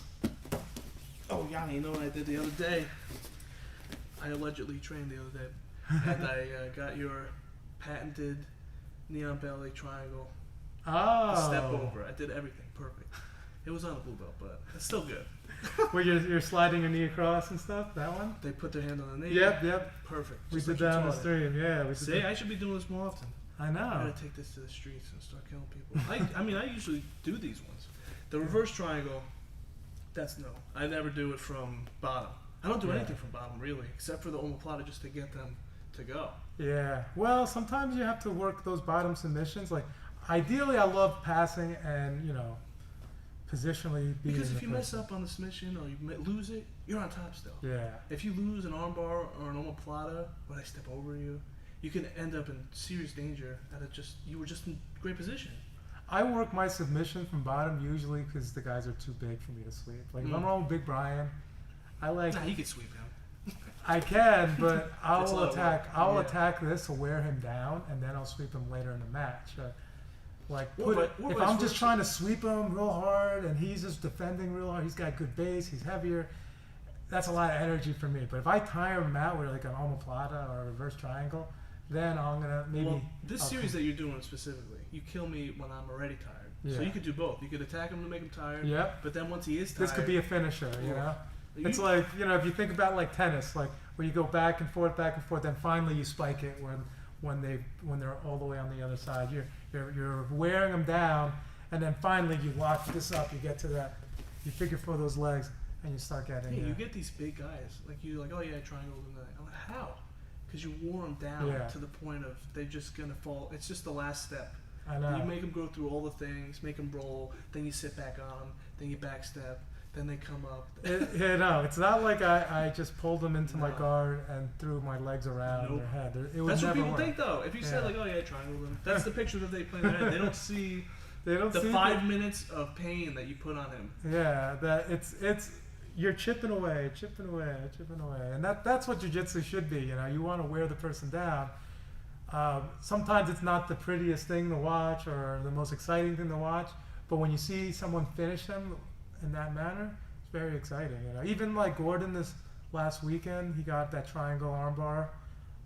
[SPEAKER 2] Oh, Yanni, you know what I did the other day? I allegedly trained the other day, and I got your patented neon belly triangle
[SPEAKER 1] Oh.
[SPEAKER 2] The step over. I did everything perfect. It was on a blue belt, but it's still good.
[SPEAKER 1] Where you're sliding your knee across and stuff. That one.
[SPEAKER 2] They put their hand on the knee.
[SPEAKER 1] Yep.
[SPEAKER 2] Perfect.
[SPEAKER 1] We
[SPEAKER 2] Just
[SPEAKER 1] did
[SPEAKER 2] like you
[SPEAKER 1] that on the
[SPEAKER 2] taught it.
[SPEAKER 1] stream. Yeah. We did
[SPEAKER 2] See, I should be doing this more often.
[SPEAKER 1] I know.
[SPEAKER 2] I gotta take this to the streets and start killing people. I mean, I usually do these ones. The reverse triangle, that's no. I never do it from bottom. I don't do anything from bottom, really, except for the omoplata just to get them to go.
[SPEAKER 1] Yeah. Well, sometimes you have to work those bottom submissions. Like, ideally, I love passing and, positionally being
[SPEAKER 2] Because
[SPEAKER 1] the
[SPEAKER 2] if you mess
[SPEAKER 1] person.
[SPEAKER 2] up on the submission or you lose it, you're on top still.
[SPEAKER 1] Yeah.
[SPEAKER 2] If you lose an armbar or an omoplata when I step over you, you can end up in serious danger you were just in great position.
[SPEAKER 1] I work my submission from bottom usually because the guys are too big for me to sweep. Like, if I'm wrong with Big Brian,
[SPEAKER 2] Nah, you could sweep him.
[SPEAKER 1] I can, but
[SPEAKER 2] It's a lot of work.
[SPEAKER 1] I'll
[SPEAKER 2] Yeah.
[SPEAKER 1] attack this to wear him down, and then I'll sweep him later in the match. Like,
[SPEAKER 2] Or
[SPEAKER 1] if
[SPEAKER 2] vice
[SPEAKER 1] I'm just
[SPEAKER 2] versa.
[SPEAKER 1] trying to sweep him real hard, and he's just defending real hard, he's got good base, he's heavier. That's a lot of energy for me. But if I tire him out with like an omoplata or a reverse triangle, then I'm gonna maybe.
[SPEAKER 2] Well, this
[SPEAKER 1] I'll
[SPEAKER 2] series that you're doing specifically, you kill me when I'm already tired.
[SPEAKER 1] Yeah.
[SPEAKER 2] So you could do both. You could attack him to make him tired.
[SPEAKER 1] Yep.
[SPEAKER 2] But then once he is tired,
[SPEAKER 1] This could be a finisher, you know.
[SPEAKER 2] you-
[SPEAKER 1] It's like, if you think about like tennis, like where you go back and forth, then finally you spike it when they're all the way on the other side. You're wearing them down, and then finally you lock this up. You get to that, you figure for those legs, and you start getting.
[SPEAKER 2] you get these big guys like oh yeah, I triangled them. I'm like, how? Because you wore them down to the point of they're just gonna fall. It's just the last step.
[SPEAKER 1] I know.
[SPEAKER 2] You make them go through all the things, make them roll, then you sit back on them, then you backstep, then they come up.
[SPEAKER 1] No, it's not like I just pulled them into my
[SPEAKER 2] No.
[SPEAKER 1] guard and threw my legs around
[SPEAKER 2] Nope.
[SPEAKER 1] their head. It would
[SPEAKER 2] That's what
[SPEAKER 1] never
[SPEAKER 2] people
[SPEAKER 1] work.
[SPEAKER 2] think, though. If you said
[SPEAKER 1] Yeah.
[SPEAKER 2] like, oh yeah, I triangled them, that's the picture that they play in their head. They don't see
[SPEAKER 1] They don't
[SPEAKER 2] the
[SPEAKER 1] see
[SPEAKER 2] 5 minutes of pain that you put on him.
[SPEAKER 1] Yeah, that it's you're chipping away, and that's what jiu-jitsu should be. You want to wear the person down. Sometimes it's not the prettiest thing to watch or the most exciting thing to watch, but when you see someone finish them in that manner, it's very exciting. Even like Gordon this last weekend, he got that triangle armbar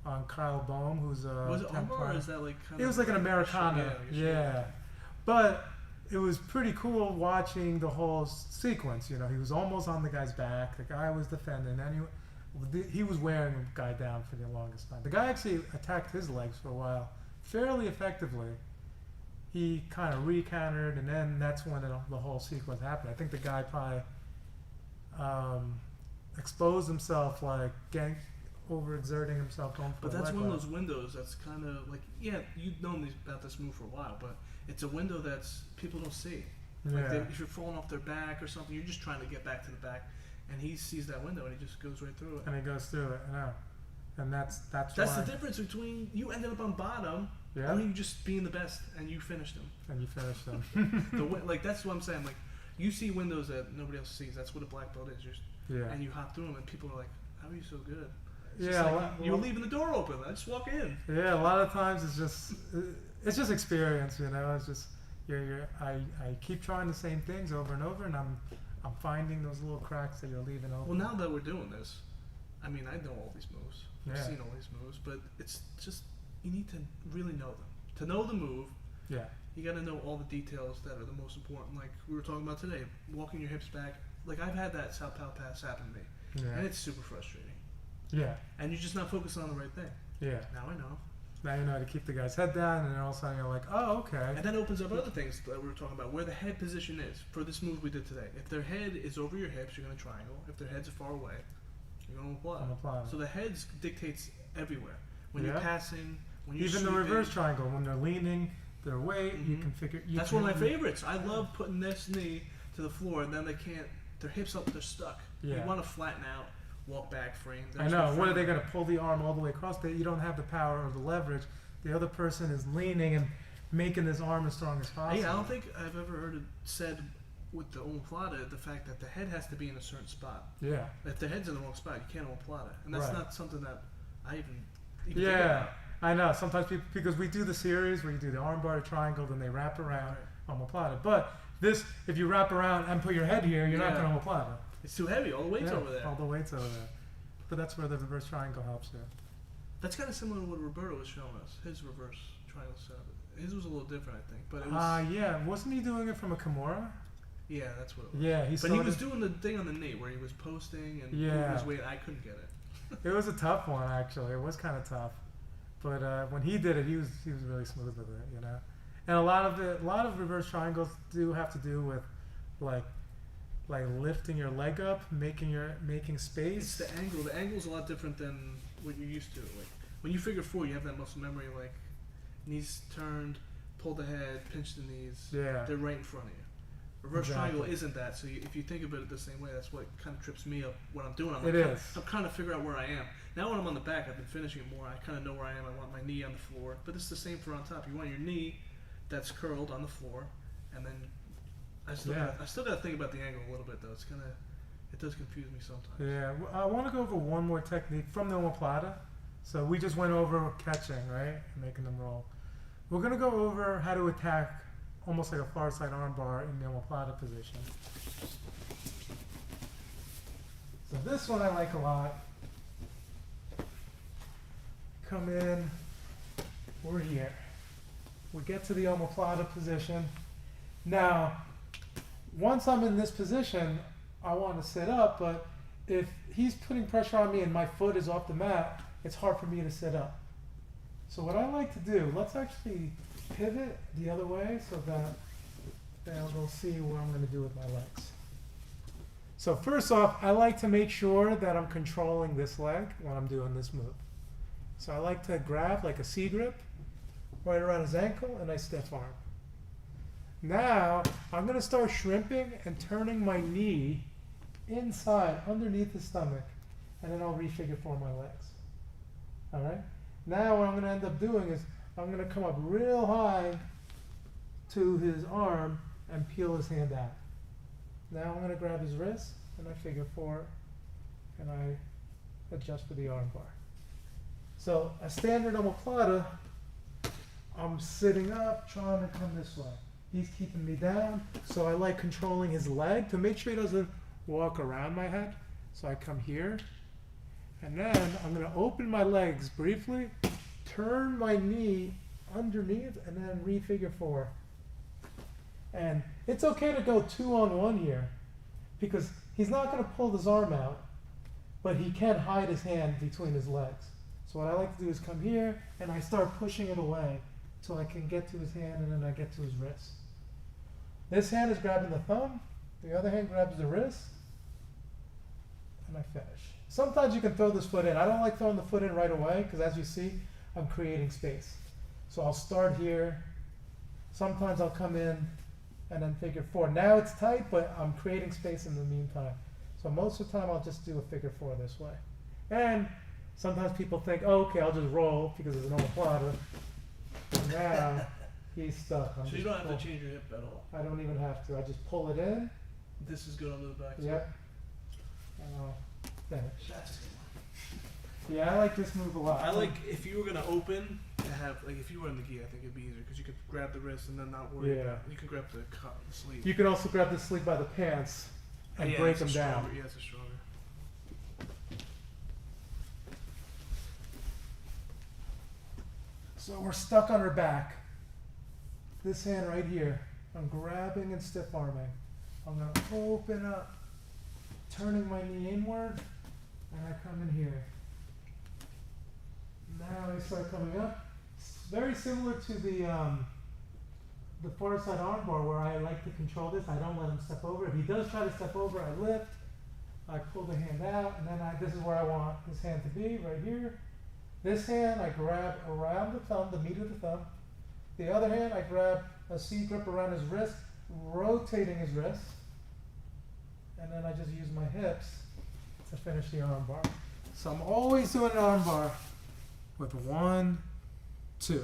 [SPEAKER 1] on Kyle Boehm, who's a
[SPEAKER 2] Was it
[SPEAKER 1] 10
[SPEAKER 2] armbar or
[SPEAKER 1] player.
[SPEAKER 2] is that like kind
[SPEAKER 1] It was like an Americana, yeah. But it was pretty cool watching the whole sequence. He was almost on the guy's back. The guy was defending, and he was wearing the guy down for the longest time. The guy actually attacked his legs for a while, fairly effectively. He kind of recountered, and then that's when the whole sequence happened. I think the guy probably exposed himself, like overexerting himself going for
[SPEAKER 2] But
[SPEAKER 1] a
[SPEAKER 2] that's
[SPEAKER 1] leg
[SPEAKER 2] one of
[SPEAKER 1] lock.
[SPEAKER 2] those windows that's kind of like, yeah, you've known about this move for a while, but it's a window that's people don't see. Like
[SPEAKER 1] Yeah.
[SPEAKER 2] if you're falling off their back or something, you're just trying to get back to the back, and he sees that window and he just goes right through it.
[SPEAKER 1] And he goes through it, I know. And that's
[SPEAKER 2] That's
[SPEAKER 1] why.
[SPEAKER 2] the difference between you ended up on bottom,
[SPEAKER 1] Yeah.
[SPEAKER 2] or you just being the best and you finished him.
[SPEAKER 1] And you finish them.
[SPEAKER 2] Like that's what I'm saying. Like you see windows that nobody else sees. That's what a black belt is.
[SPEAKER 1] Yeah.
[SPEAKER 2] And you hop through them, and people are like, "How are you so good?" It's
[SPEAKER 1] Yeah.
[SPEAKER 2] just like, you're leaving the door open. I just walk in.
[SPEAKER 1] Yeah. A lot of times it's just experience. It's just I keep trying the same things over and over, and I'm finding those little cracks that you're leaving open.
[SPEAKER 2] Well, now that we're doing this, I mean, I know all these moves. I've
[SPEAKER 1] Yeah.
[SPEAKER 2] seen all these moves, but it's just you need to really know them. To know the move,
[SPEAKER 1] Yeah.
[SPEAKER 2] you got to know all the details that are the most important. Like we were talking about today, walking your hips back. Like I've had that southpaw pass happen to me,
[SPEAKER 1] Yeah.
[SPEAKER 2] and it's super frustrating.
[SPEAKER 1] Yeah.
[SPEAKER 2] And you're just not focusing on the right thing.
[SPEAKER 1] Yeah.
[SPEAKER 2] Now I know.
[SPEAKER 1] Now you know how to keep the guy's head down, and then all of a sudden you're like, oh, okay.
[SPEAKER 2] And that opens up other things that we were talking about, where the head position is for this move we did today. If their head is over your hips, you're going to triangle. If their heads are far away, you're going to apply. So the heads dictates everywhere. When you're passing, when you're
[SPEAKER 1] even
[SPEAKER 2] sweeping,
[SPEAKER 1] the reverse triangle, when they're leaning their weight, you can figure.
[SPEAKER 2] That's one of my favorites. I love putting this knee to the floor, and then they can't. Their hips up, they're stuck.
[SPEAKER 1] Yeah.
[SPEAKER 2] You want to flatten out, walk back, frame.
[SPEAKER 1] I know. What are they going to pull the arm all the way across? You don't have the power or the leverage. The other person is leaning and making this arm as strong as possible.
[SPEAKER 2] Yeah, I don't think I've ever heard it said with the omoplata the fact that the head has to be in a certain spot.
[SPEAKER 1] Yeah.
[SPEAKER 2] If the head's in the wrong spot, you can't omoplata, and that's not something that I even think about.
[SPEAKER 1] I know. Sometimes people, because we do the series where you do the armbar triangle, then they wrap around omoplata. But this, if you wrap around and put your head here, you're not going to omoplata.
[SPEAKER 2] It's too heavy. All the weight's over there.
[SPEAKER 1] All the weight's over there. But that's where the reverse triangle helps you.
[SPEAKER 2] That's kind of similar to what Roberto was showing us. His reverse triangle setup. his was a little different, I think. But it was.
[SPEAKER 1] Yeah, wasn't he doing it from a Kimura?
[SPEAKER 2] Yeah, that's what it was.
[SPEAKER 1] Yeah,
[SPEAKER 2] But he was doing the thing on the knee where he was posting and moving his weight. I couldn't get it.
[SPEAKER 1] It was a tough one, actually. It was kind of tough, but when he did it, he was really smooth with it, you know. And a lot of reverse triangles do have to do with like lifting your leg up, making space.
[SPEAKER 2] It's the angle. The angle's a lot different than what you're used to. Like when you figure four, you have that muscle memory. Like knees turned, pull the head, pinch the knees.
[SPEAKER 1] Yeah,
[SPEAKER 2] they're right in front of you. Reverse triangle isn't that. So if you think about it the same way, that's what kind of trips me up when I'm doing it. I'm trying to figure out where I am. Now when I'm on the back, I've been finishing it more. I kind of know where I am. I want my knee on the floor. But it's the same for on top. You want your knee that's curled on the floor, and then I still got to think about the angle a little bit though. It does confuse me sometimes.
[SPEAKER 1] Yeah, I want to go over one more technique from the omoplata. So we just went over catching, right, and making them roll. We're gonna go over how to attack almost like a far side armbar in the omoplata position. So this one I like a lot. Come in, we're here. We get to the omoplata position. Now, once I'm in this position, I want to sit up, but if he's putting pressure on me and my foot is off the mat, it's hard for me to sit up. So what I like to do, let's actually pivot the other way so that they'll see what I'm going to do with my legs. So first off, I like to make sure that I'm controlling this leg when I'm doing this move. So I like to grab like a C grip right around his ankle and I stiff arm. Now I'm going to start shrimping and turning my knee inside underneath the stomach, and then I'll refigure for my legs. All right. Now what I'm going to end up doing is I'm going to come up real high to his arm and peel his hand out. Now I'm going to grab his wrist and I figure four and I adjust for the arm bar. So a standard omoplata, I'm sitting up trying to come this way. He's keeping me down, so I like controlling his leg to make sure he doesn't walk around my head. So I come here, and then I'm going to open my legs briefly, turn my knee underneath, and then refigure four. And it's okay to go 2-on-1 here, because he's not going to pull his arm out, but he can hide his hand between his legs. So what I like to do is come here, and I start pushing it away so I can get to his hand, and then I get to his wrist. This hand is grabbing the thumb, the other hand grabs the wrist, and I finish. Sometimes you can throw this foot in. I don't like throwing the foot in right away because as you see, I'm creating space. So I'll start here. Sometimes I'll come in and then figure four. Now it's tight, but I'm creating space in the meantime. So most of the time I'll just do a figure four this way. And sometimes people think, oh, okay, I'll just roll because it's an omoplata. Now he's stuck.
[SPEAKER 2] So you don't have to change your hip at all.
[SPEAKER 1] I don't even have to. I just pull it in.
[SPEAKER 2] This is good under the back.
[SPEAKER 1] Yep. And I'll finish.
[SPEAKER 2] That's a good one.
[SPEAKER 1] Yeah, I like this move a lot.
[SPEAKER 2] I like if you were gonna open to have like if you were in the gi, I think it'd be easier because you could grab the wrist and then not worry about. You can grab the sleeve.
[SPEAKER 1] You can also grab the sleeve by the pants and break them down.
[SPEAKER 2] Yeah, it's a stronger.
[SPEAKER 1] So we're stuck on her back. This hand right here, I'm grabbing and stiff arming. I'm going to open up, turning my knee inward, and I come in here. Now I start coming up. It's very similar to the far side armbar where I like to control this. I don't let him step over. If he does try to step over, I lift, I pull the hand out, and then this is where I want his hand to be, right here. This hand I grab around the thumb, the meat of the thumb. The other hand I grab a C grip around his wrist, rotating his wrist. And then I just use my hips to finish the arm bar. So I'm always doing an arm bar with 1, 2.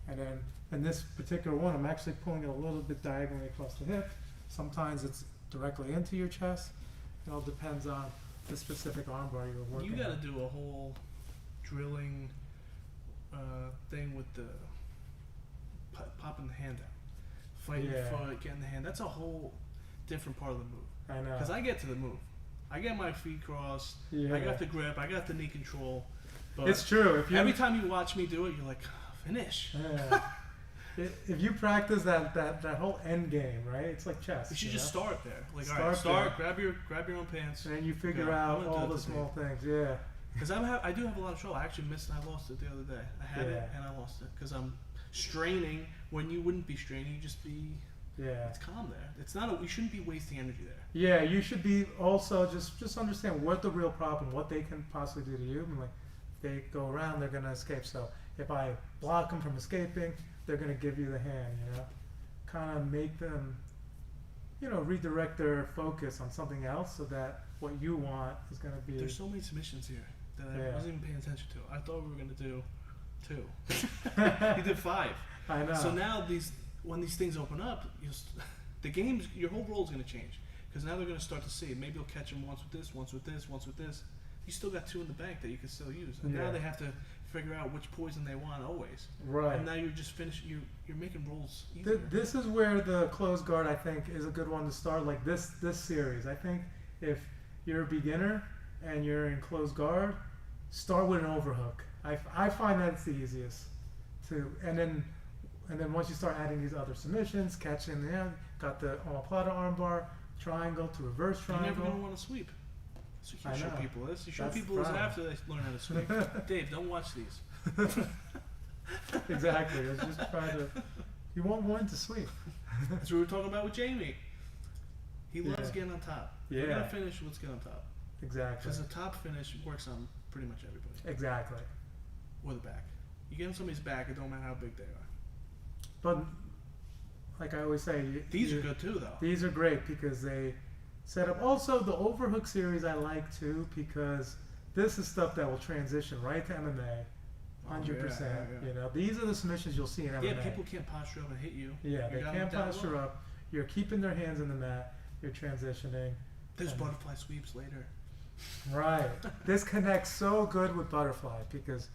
[SPEAKER 1] And then in this particular one, I'm actually pulling it a little bit diagonally across the hip. Sometimes it's directly into your chest. It all depends on the specific arm bar you're working on.
[SPEAKER 2] You got to do a whole drilling thing with the popping the hand out, fighting foot, getting the hand. That's a whole different part of the move.
[SPEAKER 1] I know.
[SPEAKER 2] Because I get to the move. I get my feet crossed. I got the grip. I got the knee control. But
[SPEAKER 1] it's true. If you
[SPEAKER 2] every time you watch me do it, you're like, oh, finish.
[SPEAKER 1] Yeah. If you practice that whole end game, right? It's like chess.
[SPEAKER 2] You should
[SPEAKER 1] you
[SPEAKER 2] just
[SPEAKER 1] know?
[SPEAKER 2] start there. Like, all right, start. Grab your own pants.
[SPEAKER 1] And then you figure
[SPEAKER 2] go.
[SPEAKER 1] out
[SPEAKER 2] I'm gonna
[SPEAKER 1] all
[SPEAKER 2] do it
[SPEAKER 1] the
[SPEAKER 2] today.
[SPEAKER 1] small things. Yeah.
[SPEAKER 2] Because I do have a lot of trouble. I actually missed. I lost it the other day. I had it and I lost it because I'm straining when you wouldn't be straining. You just be.
[SPEAKER 1] Yeah.
[SPEAKER 2] It's calm there. It's not. You shouldn't be wasting energy there.
[SPEAKER 1] Yeah, you should be also just understand what the real problem, what they can possibly do to you. And like, if they go around, they're gonna escape. So if I block them from escaping, they're gonna give you the hand. You know, kind of make them, redirect their focus on something else, so that what you want is gonna be.
[SPEAKER 2] There's so many submissions here that I wasn't even paying attention to. I thought we were gonna do 2. You did 5.
[SPEAKER 1] I know.
[SPEAKER 2] So now when these things open up, the games, your whole role is going to change because now they're going to start to see. Maybe you'll catch them once with this, once with this, once with this. You still got 2 in the bank that you can still use, and now they have to figure out which poison they want always.
[SPEAKER 1] Right.
[SPEAKER 2] And now you're just finished. You're making rolls easier.
[SPEAKER 1] This is where the closed guard, I think, is a good one to start. Like this series, I think if you're a beginner and you're in closed guard, start with an overhook. I find that it's the easiest to, and then once you start adding these other submissions, catching got the omoplata armbar, triangle to reverse triangle.
[SPEAKER 2] You're never gonna want to sweep. So you can show people this. You show
[SPEAKER 1] That's
[SPEAKER 2] people this after they learn how to sweep. Dave, don't watch these.
[SPEAKER 1] Exactly. It's just try to. You won't want to sweep.
[SPEAKER 2] That's what we were talking about with Jamie. He loves
[SPEAKER 1] Yeah.
[SPEAKER 2] getting on top.
[SPEAKER 1] Yeah.
[SPEAKER 2] We're gonna finish. Let's get on top.
[SPEAKER 1] Exactly.
[SPEAKER 2] Because the top finish works on pretty much everybody.
[SPEAKER 1] Exactly.
[SPEAKER 2] Or the back. You get on somebody's back, it don't matter how big they are.
[SPEAKER 1] But like I always say,
[SPEAKER 2] These are good too, though.
[SPEAKER 1] These are great because they set up. Also, the Overhook series I like too because this is stuff that will transition right to MMA. 100%. You know, these are the submissions you'll see in MMA.
[SPEAKER 2] Yeah, people can't posture up and hit you.
[SPEAKER 1] Yeah,
[SPEAKER 2] You
[SPEAKER 1] they
[SPEAKER 2] got
[SPEAKER 1] can't
[SPEAKER 2] them down
[SPEAKER 1] posture
[SPEAKER 2] low.
[SPEAKER 1] up. You're keeping their hands in the mat. You're transitioning.
[SPEAKER 2] There's
[SPEAKER 1] And-
[SPEAKER 2] butterfly sweeps later.
[SPEAKER 1] Right. This connects so good with butterfly because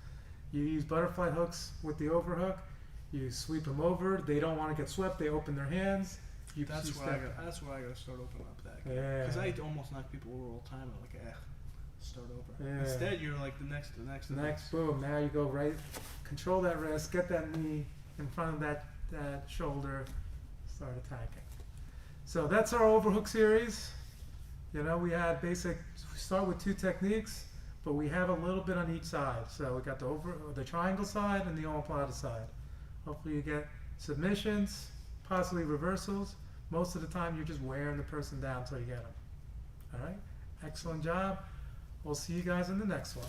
[SPEAKER 1] you use butterfly hooks with the overhook. You sweep them over. They don't want to get swept. They open their hands.
[SPEAKER 2] That's where I gotta start opening up that.
[SPEAKER 1] Yeah.
[SPEAKER 2] Because I almost knock people over all the time. I'm like, start over.
[SPEAKER 1] Yeah.
[SPEAKER 2] Instead, you're like the next.
[SPEAKER 1] Boom. Now you go right. Control that wrist. Get that knee in front of that shoulder. Start attacking. So that's our overhook series. You know, we had we start with 2 techniques, but we have a little bit on each side. So we got the triangle side and the omoplata side. Hopefully you get submissions, possibly reversals. Most of the time you're just wearing the person down until you get them. All right? Excellent job. We'll see you guys in the next one.